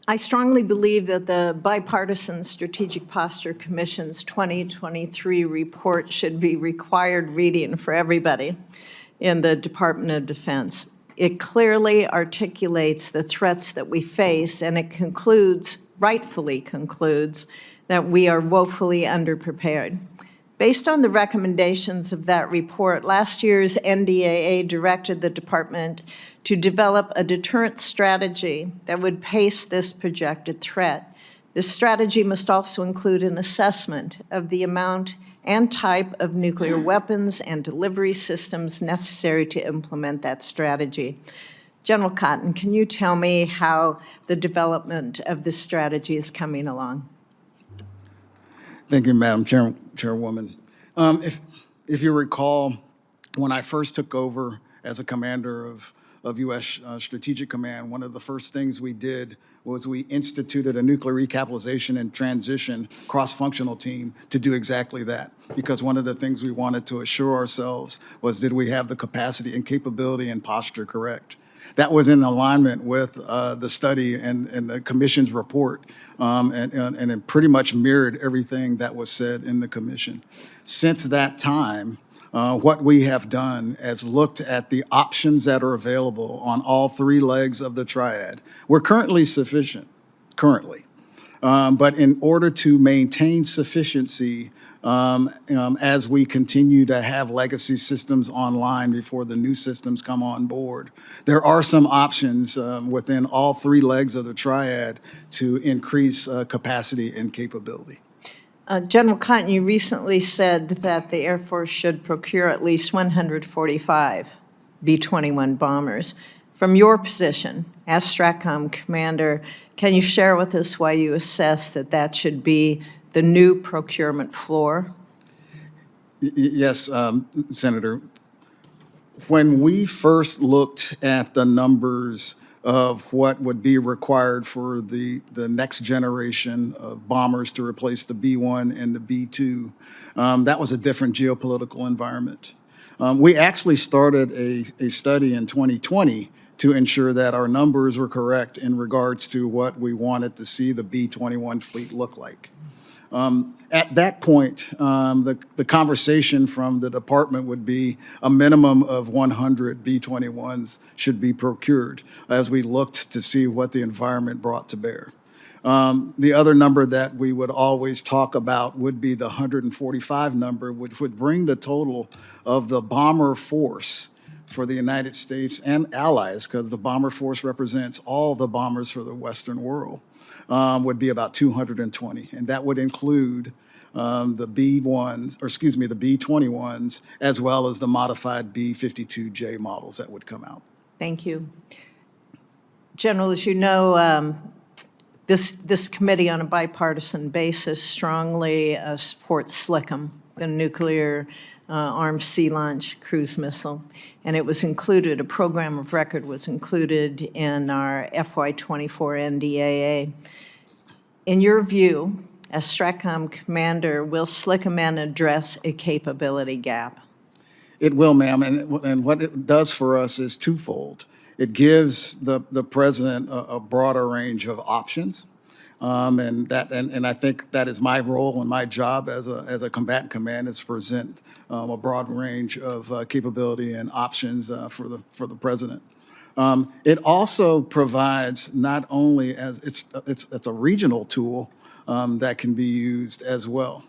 I strongly believe that the Bipartisan Strategic Posture Commission's 2023 report should be required reading for everybody in the Department of Defense. It clearly articulates the threats that we face, and it concludes, rightfully concludes, that we are woefully underprepared. Based on the recommendations of that report, last year's NDAA directed the department to develop a deterrence strategy that would pace this projected threat. This strategy must also include an assessment of the amount and type of nuclear weapons and delivery systems necessary to implement that strategy. General Cotton, can you tell me how the development of this strategy is coming along? Thank you, Madam Chairwoman. If you recall, when I first took over as a commander of U.S. Strategic Command, one of the first things we did was we instituted a nuclear recapitalization and transition cross-functional team to do exactly that. Because one of the things we wanted to assure ourselves was, did we have the capacity and capability and posture correct? That was in alignment with the study and the commission's report, and it pretty much mirrored everything that was said in the commission. Since that time, what we have done is looked at the options that are available on all three legs of the triad. We're currently sufficient, but in order to maintain sufficiency, as we continue to have legacy systems online before the new systems come on board, there are some options within all three legs of the triad to increase capacity and capability. General Cotton, you recently said that the Air Force should procure at least 145 B-21 bombers. From your position as STRATCOM commander, can you share with us why you assess that that should be the new procurement floor? Yes, Senator. When we first looked at the numbers of what would be required for the next generation of bombers to replace the B-1 and the B-2, that was a different geopolitical environment. We actually started a study in 2020 to ensure that our numbers were correct in regards to what we wanted to see the B-21 fleet look like. At that point, the conversation from the department would be a minimum of 100 B-21s should be procured as we looked to see what the environment brought to bear. The other number that we would always talk about would be the 145 number, which would bring the total of the bomber force for the United States and allies, because the bomber force represents all the bombers for the Western world, would be about 220, and that would include the the B-21s, as well as the modified B-52J models that would come out. Thank you. General, as you know, this committee on a bipartisan basis strongly supports SLCM, the nuclear armed sea launch cruise missile, and it was included, a program of record was included in our FY24 NDAA. In your view, as STRATCOM commander, will SLCM-N address a capability gap? It will, ma'am, and what it does for us is twofold. It gives the president a broader range of options, and I think that is my role and my job as a combatant commander, is to present a broad range of capability and options for the president. It also provides not only as it's a regional tool that can be used as well.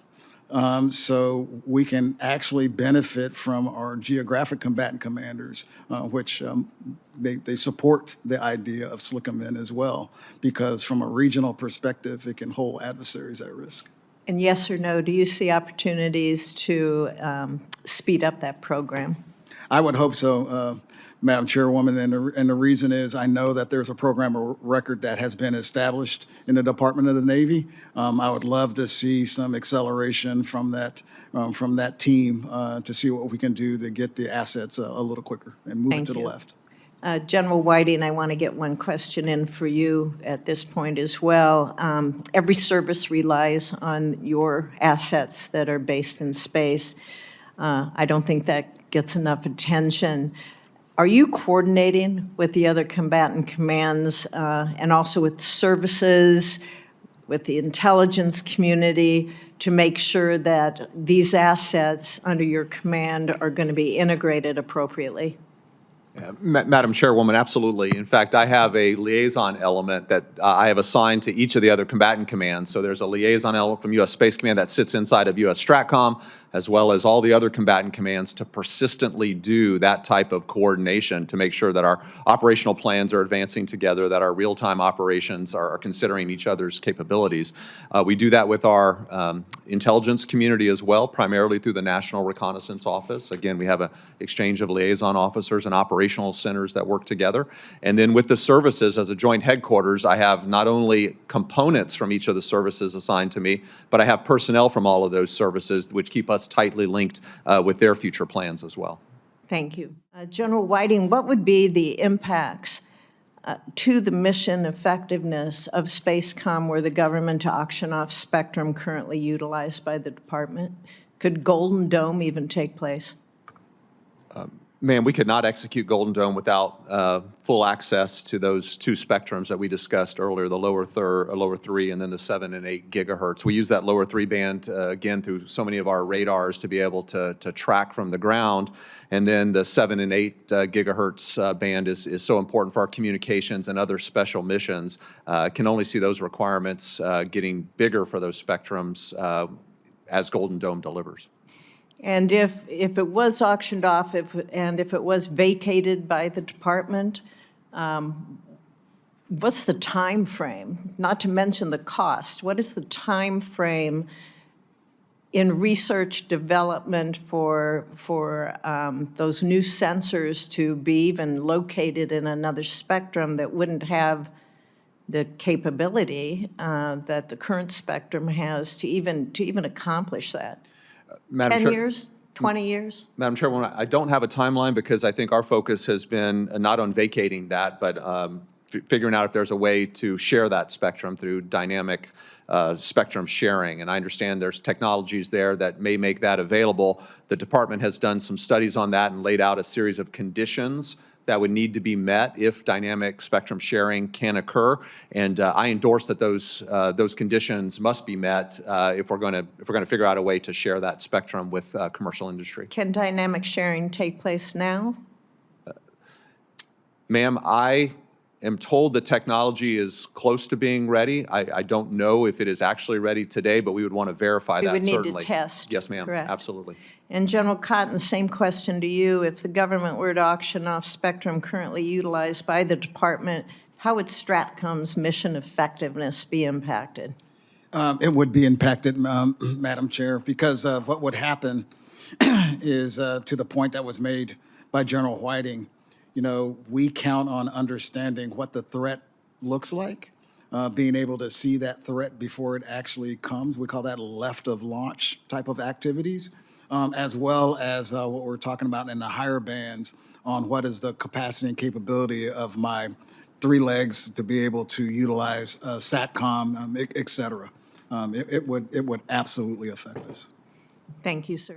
So we can actually benefit from our geographic combatant commanders, which they support the idea of SLCM-N as well, because from a regional perspective, it can hold adversaries at risk. And yes or no, do you see opportunities to speed up that program? I would hope so, Madam Chairwoman, and the reason is I know that there's a program of record that has been established in the Department of the Navy. I would love to see some acceleration from that team to see what we can do to get the assets a little quicker and move it to the left. General Whiting, I want to get one question in for you at this point as well. Every service relies on your assets that are based in space. I don't think that gets enough attention. Are you coordinating with the other combatant commands and also with services, with the intelligence community, to make sure that these assets under your command are going to be integrated appropriately? Madam Chairwoman, absolutely. In fact, I have a liaison element that I have assigned to each of the other combatant commands. So there's a liaison element from U.S. Space Command that sits inside of USSTRATCOM, as well as all the other combatant commands, to persistently do that type of coordination to make sure that our operational plans are advancing together, that our real-time operations are considering each other's capabilities. We do that with our intelligence community as well, primarily through the National Reconnaissance Office. Again, we have an exchange of liaison officers and operational centers that work together. And then with the services, as a joint headquarters, I have not only components from each of the services assigned to me, but I have personnel from all of those services, which keep us tightly linked with their future plans as well. Thank you. General Whiting, what would be the impacts to the mission effectiveness of SPACECOM were the government to auction off spectrum currently utilized by the department? Could Golden Dome even take place? Ma'am, we could not execute Golden Dome without full access to those two spectrums that we discussed earlier, the lower 3, and then the 7 and 8 gigahertz. We use that lower 3 band, again, through so many of our radars to be able to track from the ground. And then the 7 and 8 gigahertz band is so important for our communications and other special missions. Can only see those requirements getting bigger for those spectrums as Golden Dome delivers. And if it was auctioned off, and if it was vacated by the department, what's the time frame? Not to mention the cost. What is the time frame in research development for those new sensors to be even located in another spectrum that wouldn't have the capability that the current spectrum has to even accomplish that? 10 years, 20 years? Madam Chairwoman, I don't have a timeline because I think our focus has been not on vacating that, but figuring out if there's a way to share that spectrum through dynamic spectrum sharing. And I understand there's technologies there that may make that available. The department has done some studies on that and laid out a series of conditions that would need to be met if dynamic spectrum sharing can occur, and I endorse that those conditions must be met if we're going to figure out a way to share that spectrum with commercial industry. Can dynamic sharing take place now? Ma'am, I am told the technology is close to being ready. I don't know if it is actually ready today, but we would want to verify that, certainly. We would need to test. Yes, ma'am. Correct. Absolutely. And General Cotton, same question to you. If the government were to auction off spectrum currently utilized by the department, how would STRATCOM's mission effectiveness be impacted? It would be impacted, Madam Chair, because what would happen is, to the point that was made by General Whiting, you know, we count on understanding what the threat looks like, being able to see that threat before it actually comes. We call that left of launch type of activities, as well as what we're talking about in the higher bands on what is the capacity and capability of my 3 legs to be able to utilize SATCOM, et cetera. It would absolutely affect us. Thank you, sir.